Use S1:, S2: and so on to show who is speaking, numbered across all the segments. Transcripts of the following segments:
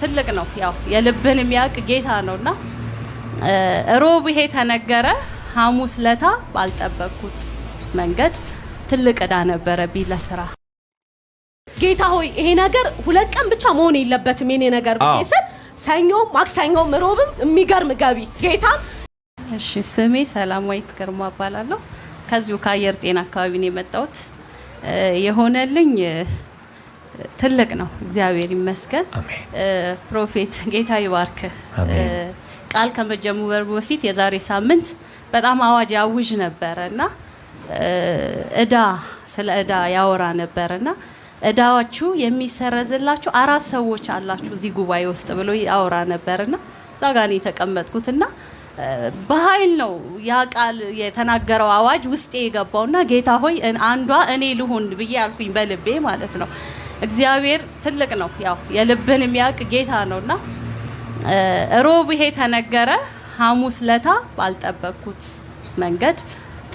S1: ትልቅ ነው ያው የልብን የሚያውቅ ጌታ ነውና ሮብ ይሄ ተነገረ ሐሙስ ለታ ባልጠበቅኩት መንገድ ትልቅ ዕዳ ነበረብኝ ለስራ
S2: ጌታ ሆይ ይሄ ነገር ሁለት ቀን ብቻ መሆን የለበትም የኔ ነገር ብዬ ሰኞ ማክሰኞ ሮብም የሚገርም ገቢ ጌታ
S1: እሺ ስሜ ሰላማዊት ግርማ እባላለሁ ከዚሁ ከአየር ጤና አካባቢ ነው የመጣሁት የሆነልኝ ትልቅ ነው እግዚአብሔር ይመስገን ፕሮፌት ጌታ ይባርክ ቃል ከመጀመሩ በፊት የዛሬ ሳምንት በጣም አዋጅ ያውጅ ነበርና ስለ ዕዳ ያወራ ነበርና ዕዳዎቹ የሚሰረዝላችሁ 4 ሰዎች አላችሁ እዚህ ጉባኤ ውስጥ ብሎ ያወራ ነበርና ዛጋኒ ተቀመጥኩትና በኃይል ነው ያ ቃል የተናገረው አዋጅ ውስጤ የገባውና ጌታ ሆይ አንዷ እኔ ልሁን ብዬ አልኩኝ በልቤ ማለት ነው እግዚአብሔር ትልቅ ነው ያው የልብን የሚያውቅ ጌታ ነውና ሮብ ይሄ ተነገረ ሐሙስ ለታ ባልጠበቅኩት መንገድ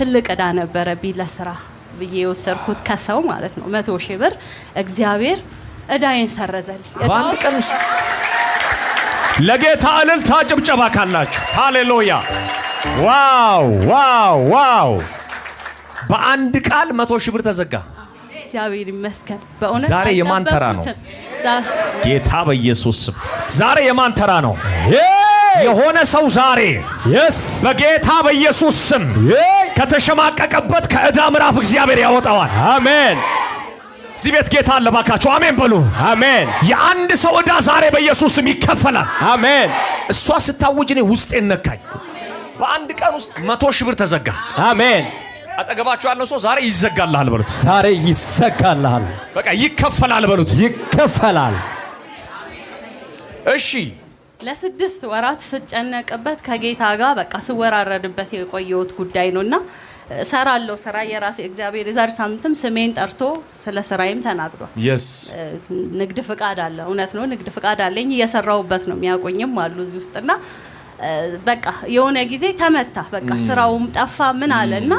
S1: ትልቅ ዕዳ ነበረብኝ ለስራ ብዬ ወሰርኩት ከሰው ማለት ነው 100,000 ብር እግዚአብሔር ዕዳዬን ሰረዘልኝ
S3: በአንድ ቀን ውስጥ ለጌታ እልልታ ጭብጨባ ካላችሁ ሃሌሉያ ዋው ዋው ዋው በአንድ ቃል 100,000 ብር ተዘጋ
S1: እግዚአብሔር ይመስገን በእውነት
S3: ዛሬ የማን ተራ ነው ጌታ በኢየሱስ ስም ዛሬ የማን ተራ ነው የሆነ ሰው ዛሬ በጌታ በኢየሱስ ስም ከተሸማቀቀበት ከዕዳ ምዕራፍ እግዚአብሔር ያወጣዋል አሜን እዚህ ቤት ጌታ አለ ባካችሁ አሜን በሉ አሜን የአንድ ሰው ዕዳ ዛሬ በኢየሱስ ስም ይከፈላል አሜን እሷ ስታውጅ እኔ ውስጤን ነካኝ በአንድ ቀን ውስጥ 100,000 ብር ተዘጋ አሜን አጠገባችሁ ያለው ሰው ዛሬ ይዘጋልሃል በሉት
S4: ዛሬ ይዘጋልሃል
S3: በቃ ይከፈላል በሉት
S4: ይከፈላል
S3: እሺ
S1: ለ6 ወራት ስጨነቅበት ከጌታ ጋር በቃ ስወራረድበት የቆየሁት ጉዳይ ነውና ሰራለው ስራ የራሴ እግዚአብሔር የዛሬ ሳምንትም ስሜን ጠርቶ ስለ ስራዬም ተናግሯል ንግድ ፍቃድ አለ እውነት ነው ንግድ ፍቃድ አለኝ እየሰራውበት ነው የሚያቆኝም አሉ እዚህ ውስጥና በቃ የሆነ ጊዜ ተመታ በቃ ስራውም ጠፋ ምን አለና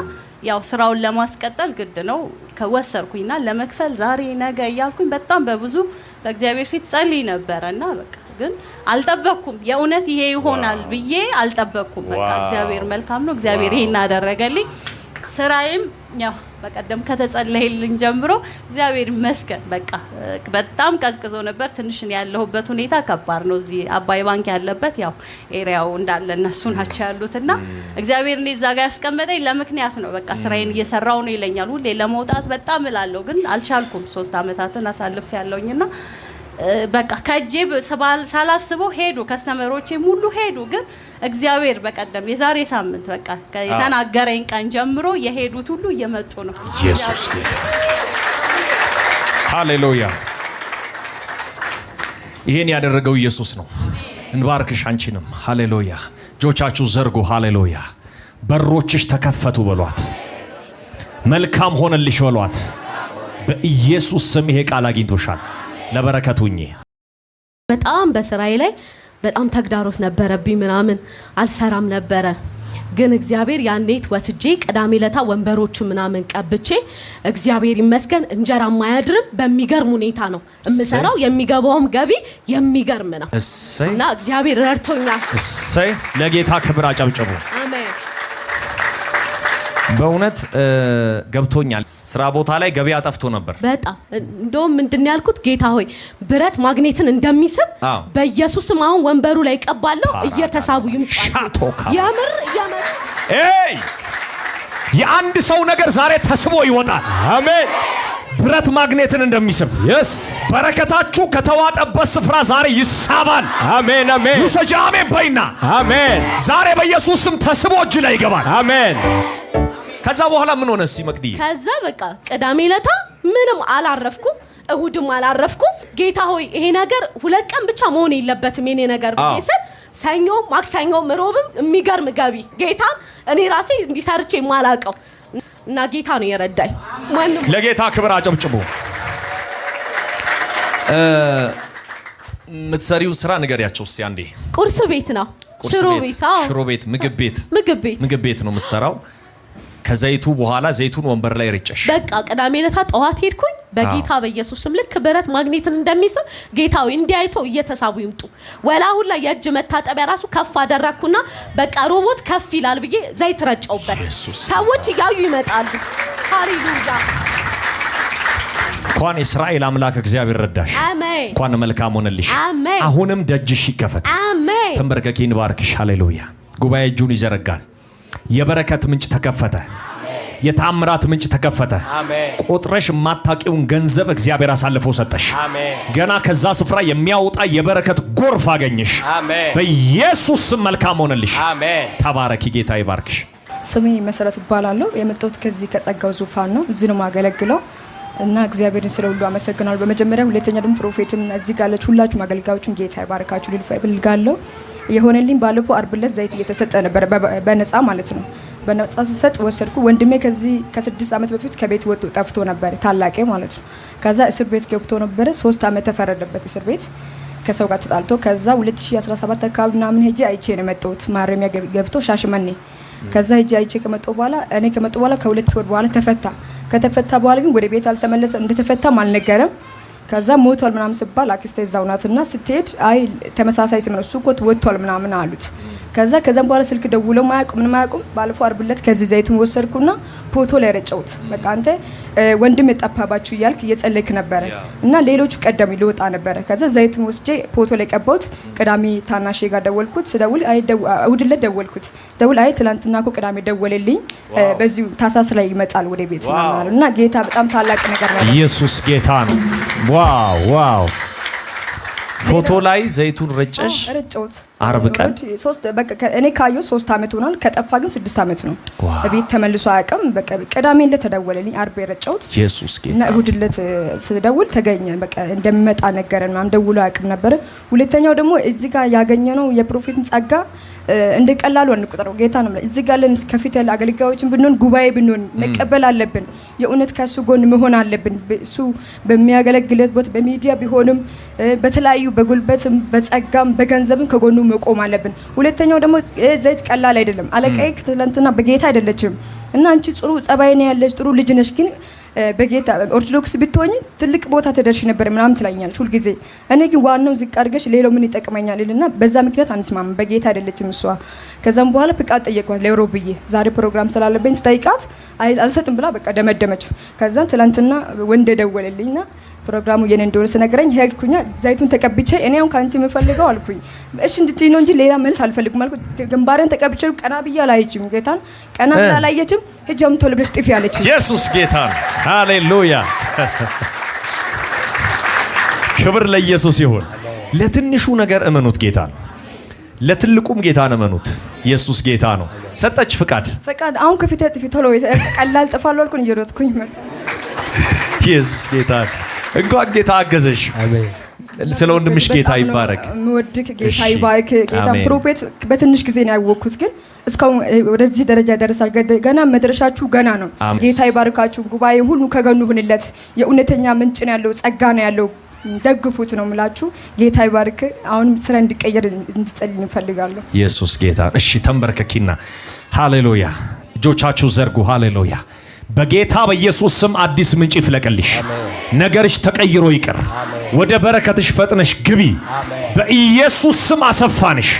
S1: ያው ስራውን ለማስቀጠል ግድ ነው ከወሰርኩኝና ለመክፈል ዛሬ ነገ ያልኩኝ በጣም በብዙ በእግዚአብሔር ፊት ጸልይ ነበርና በቃ ግን አልጠበቅኩም የእውነት ይሄ ይሆናል ብዬ አልጠበቅኩም በቃ እግዚአብሔር መልካም ነው እግዚአብሔር ይሄን አደረገልኝ ስራዬም ያው በቀደም ከተጸለየልኝ ጀምሮ እግዚአብሔር ይመስገን በቃ በጣም ቀዝቅዞ ነበር ትንሽ ያለሁበት ሁኔታ ከባድ ነው እዚህ አባይ ባንክ ያለበት ያው ኤሪያው እንዳለ እነሱ ናቸው ያሉትና እግዚአብሔር እኔ እዛ ጋር ያስቀመጠኝ ለምክንያት ነው በቃ ስራዬን እየሰራው ነው ይለኛል ሁሌ ለመውጣት በጣም እላለሁ ግን አልቻልኩም 3 አመታትን አሳልፍ ያለውኝና በቃ ከጄብ ሳላስበው ሄዱ ከስተመሮቼ ሙሉ ሄዱ ግን እግዚአብሔር በቀደም የዛሬ ሳምንት በቃ የተናገረኝ ቀን ጀምሮ የሄዱት ሁሉ እየመጡ ነው
S3: ኢየሱስ ጌታ ሃሌሉያ ይሄን ያደረገው ኢየሱስ ነው እንባርክሽ አንቺንም ሃሌሉያ ጆቻችሁ ዘርጉ ሃሌሉያ በሮችሽ ተከፈቱ በሏት መልካም ሆነልሽ በሏት በኢየሱስ ስም ይሄ ቃል አግኝቶሻል ለበረከቱኝ
S2: በጣም በስራዬ ላይ በጣም ተግዳሮት ነበረብኝ ምናምን አልሰራም ነበረ ግን እግዚአብሔር ያኔት ወስጄ ቅዳሜ ለታ ወንበሮቹ ምናምን ቀብቼ እግዚአብሔር ይመስገን እንጀራ ማያድርም በሚገርም ሁኔታ ነው እምሰራው የሚገባውም ገቢ የሚገርም ነው እና እግዚአብሔር ረድቶኛል
S3: እሰይ ለጌታ ክብር አጨብጭቡ
S2: አሜን
S3: በእውነት ገብቶኛል ስራ ቦታ ላይ ገበያ ጠፍቶ ነበር
S2: በጣም እንደውም ምንድን ያልኩት ጌታ ሆይ ብረት ማግኔትን እንደሚስብ በኢየሱስም አሁን ወንበሩ ላይ ቀባለው እየተሳቡ ይምጣሉ ያምር
S3: የአንድ ሰው ነገር ዛሬ ተስቦ ይወጣል አሜን ብረት ማግኔትን እንደሚስብ በረከታችሁ ከተዋጠበት ስፍራ ዛሬ ይሳባል አሜን አሜን ውሰጂ አሜን በይና አሜን ዛሬ በኢየሱስ ስም ተስቦ እጅ ላይ ይገባል አሜን ከዛ በኋላ ምን ሆነ እስቲ መቅዲ
S2: ከዛ በቃ ቅዳሜ ለታ ምንም አላረፍኩም እሁድም አላረፍኩም ጌታ ሆይ ይሄ ነገር ሁለት ቀን ብቻ መሆን የለበትም የኔ ነገር ብዬ ሰኞ ማክሰኞ ሮብም የሚገርም ገቢ ጌታ እኔ ራሴ እንዲሰርቼ ማላቀው እና ጌታ ነው የረዳኝ
S3: ለጌታ ክብር አጨብጭቡ ምትሰሪው ስራ ንገሪያቸው እስቲ አንዴ
S2: ቁርስ ቤት ነው
S3: ሽሮ ቤት ምግብ ቤት ነው የምትሰራው ከዘይቱ በኋላ ዘይቱን ወንበር ላይ ረጨሽ
S2: በቃ ቅዳሜ ለታ ጠዋት ሄድኩኝ በጌታ በኢየሱስም ልክ ብረት ማግኔትን እንደሚስብ ጌታው እንዲያይቶ እየተሳቡ ይምጡ። ወላሁን ላይ የእጅ መታጠቢያ ራሱ ከፍ አደረኩና በቃ ሮቦት ከፍ ይላል ብዬ ዘይት ረጨውበት። ሰዎች እያዩ ይመጣሉ። ሃሌሉያ።
S3: እንኳን የእስራኤል አምላክ እግዚአብሔር ረዳሽ።
S2: አሜን።
S3: እንኳን መልካም ሆነልሽ።
S2: አሜን።
S3: አሁንም ደጅሽ ይከፈት።
S2: አሜን።
S3: ተንበርከኪን ባርክሽ። ሃሌሉያ። ጉባኤ እጁን ይዘረጋል። የበረከት ምንጭ ተከፈተ። የታምራት ምንጭ ተከፈተ። ቁጥረሽ ማታቂውን ገንዘብ እግዚአብሔር አሳልፎ ሰጠሽ። ገና ከዛ ስፍራ የሚያወጣ የበረከት ጎርፍ አገኘሽ። በኢየሱስ ስም መልካም ሆነልሽ። ተባረኪ። ጌታ ይባርክሽ።
S5: ስሜ መሰረት ይባላለሁ። የመጣሁት ከዚህ ከጸጋው ዙፋን ነው። እዚህ ነው ማገለግለው እና እግዚአብሔርን ስለ ሁሉ አመሰግናለሁ። በመጀመሪያ ሁለተኛ ደግሞ ፕሮፌትን እዚህ ጋለች ሁላችሁ አገልጋዮችን ጌታ ይባርካችሁ ልፈልጋለሁ። የሆነልኝ ባለፈው አርብ ዕለት ዘይት እየተሰጠ ነበር በነፃ ማለት ነው። በነፃ ሲሰጥ ወሰድኩ። ወንድሜ ከዚህ ከ6 ዓመት በፊት ከቤት ወጥቶ ጠፍቶ ነበር፣ ታላቄ ማለት ነው። ከዛ እስር ቤት ገብቶ ነበር። 3 ዓመት ተፈረደበት እስር ቤት ከሰው ጋር ተጣልቶ። ከዛ 2017 አካባቢ ምናምን ሄጄ አይቼ ነው የመጣሁት ማረሚያ ገብቶ ሻሽመኔ። ከዛ ሄጄ አይቼ ከመጣሁ በኋላ ከ2 ወር በኋላ ተፈታ። ከተፈታ በኋላ ግን ወደ ቤት አልተመለሰም፣ እንደተፈታም አልነገረም። ከዛ ሞቷል ምናምን ሲባል አክስቴ እዛው ናትና ስትሄድ አይ ተመሳሳይ ስም ነው እሱ እኮ ወጥቷል ምናምን አሉት። ከዛም በኋላ ስልክ ደውለው ምንም አያውቁም። ባለፈው አርብ ዕለት ከዚህ ዘይቱን ወሰድኩና ፎቶ ላይ ረጨውት። በቃ አንተ ወንድም የጠፋባችሁ እያልክ እየጸለይክ ነበረ እና ሌሎቹ ቀደም ሊወጣ ነበረ። ከዛ ዘይቱን ወስጄ ፎቶ ላይ ቀባውት። ቅዳሜ ታናሼ ጋር ደወልኩት። ስደውል አይ እሑድ ዕለት ደወልኩት። ስደውል አይ ትናንትና እኮ ቅዳሜ ደወለልኝ በዚሁ ታሳስ ላይ ይመጣል ወደ ቤት ማለት እና ጌታ በጣም ታላቅ ነገር ነው።
S3: ኢየሱስ ጌታ ነው። ዋው ዋው። ፎቶ ላይ ዘይቱን ረጨሽ?
S5: ረጨውት።
S3: አርብ ቀን
S5: በቃ እኔ ካየሁ 3 ዓመት ሆኗል። ከጠፋ ግን 6 ዓመት ነው። ቤት ተመልሶ አያውቅም። በቃ ቅዳሜ ዕለት ተደወለልኝ፣ አርብ የረጨውት
S3: ኢየሱስ ጌታ።
S5: እና እሑድ ዕለት ስደውል ተገኘ። በቃ እንደሚመጣ ነገረን ምናምን ደውሎ አያውቅም ነበር። ሁለተኛው ደግሞ እዚህ ጋር ያገኘነው የፕሮፌትን ጸጋ እንደ ቀላሉ አንቆጥረው። ጌታ ነው እዚህ ጋር ለን ከፊት ያለ አገልጋዮችን ብንሆን ጉባኤ ብንሆን መቀበል አለብን። የእውነት ከሱ ጎን መሆን አለብን። እሱ በሚያገለግልበት በሚዲያ ቢሆንም በተለያዩ በጉልበትም በጸጋም በገንዘብም ከጎኑ መቆም አለብን። ሁለተኛው ደግሞ ዘይት ቀላል አይደለም። አለቃዬ ትላንትና በጌታ አይደለችም እና አንቺ ጥሩ ጸባይ ነው ያለሽ፣ ጥሩ ልጅ ነሽ፣ ግን በጌታ ኦርቶዶክስ ብትሆኚ ትልቅ ቦታ ተደርሽ ነበር ምናምን ትላኛለች ሁሉ ጊዜ። እኔ ግን ዋናው ዝቅ አድርገሽ ሌላው ምን ይጠቅመኛል እና በዛ ምክንያት አንስማም። በጌታ አይደለችም እሷ። ከዛም በኋላ ፍቃድ ጠየቅኳት ለሮብ ብዬ ዛሬ ፕሮግራም ስላለብኝ ስጠይቃት አልሰጥም ብላ በቃ ደመደመች። ከዛ ትላንትና ወንድ ደወለልኝና ፕሮግራሙ የኔ እንደሆነ ስነግረኝ ሄድኩኛ። ዘይቱን ተቀብቼ እኔ አሁን ካንቺ የምፈልገው አልኩኝ እሺ እንድትይ ነው እንጂ ሌላ መልስ አልፈልግም አልኩ። ግንባሬን ተቀብቼ ቀና ብዬ አላየችም። ጌታን ቀና ብላ አላየችም። ሂጂም ቶሎ ብለሽ ጥፊ አለች።
S3: ኢየሱስ ጌታ ነው። ሃሌሉያ። ክብር ለኢየሱስ ይሁን። ለትንሹ ነገር እመኑት ጌታ ነው። ለትልቁም ጌታን እመኑት። ኢየሱስ ጌታ ነው። ሰጠች ፍቃድ
S5: አሁን ከፊት ጥፊ ቶሎ ቀላል ጥፋለሁ አልኩኝ እየሮጥኩኝ መጣ።
S3: ኢየሱስ ጌታ እንኳን ጌታ አገዘሽ። አሜን። ስለ ወንድምሽ ጌታ ይባረክ።
S5: ምወድክ ጌታ ይባርክ። ጌታ ፕሮፌት በትንሽ ጊዜ ነው ያወቅኩት፣ ግን እስካሁን ወደዚህ ደረጃ ደረሳል። ገና መድረሻችሁ ገና ነው። ጌታ ይባርካችሁ። ጉባኤ ሁሉ ከገኑ ሁንለት። የእውነተኛ ምንጭ ነው ያለው፣ ጸጋ ነው ያለው። ደግፉት ነው የምላችሁ። ጌታ ይባርክ። አሁን ስራ እንዲቀየር እንድጸልይ እንፈልጋለሁ።
S3: ኢየሱስ ጌታ። እሺ ተንበርከኪና ሃሌሉያ። እጆቻችሁ ዘርጉ። ሃሌሉያ። በጌታ በኢየሱስ ስም አዲስ ምንጭ ይፍለቅልሽ። ነገርሽ ተቀይሮ ይቅር። ወደ በረከትሽ ፈጥነሽ ግቢ። በኢየሱስ ስም አሰፋንሽ።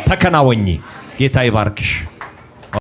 S3: ተከናወኚ። ጌታ ይባርክሽ።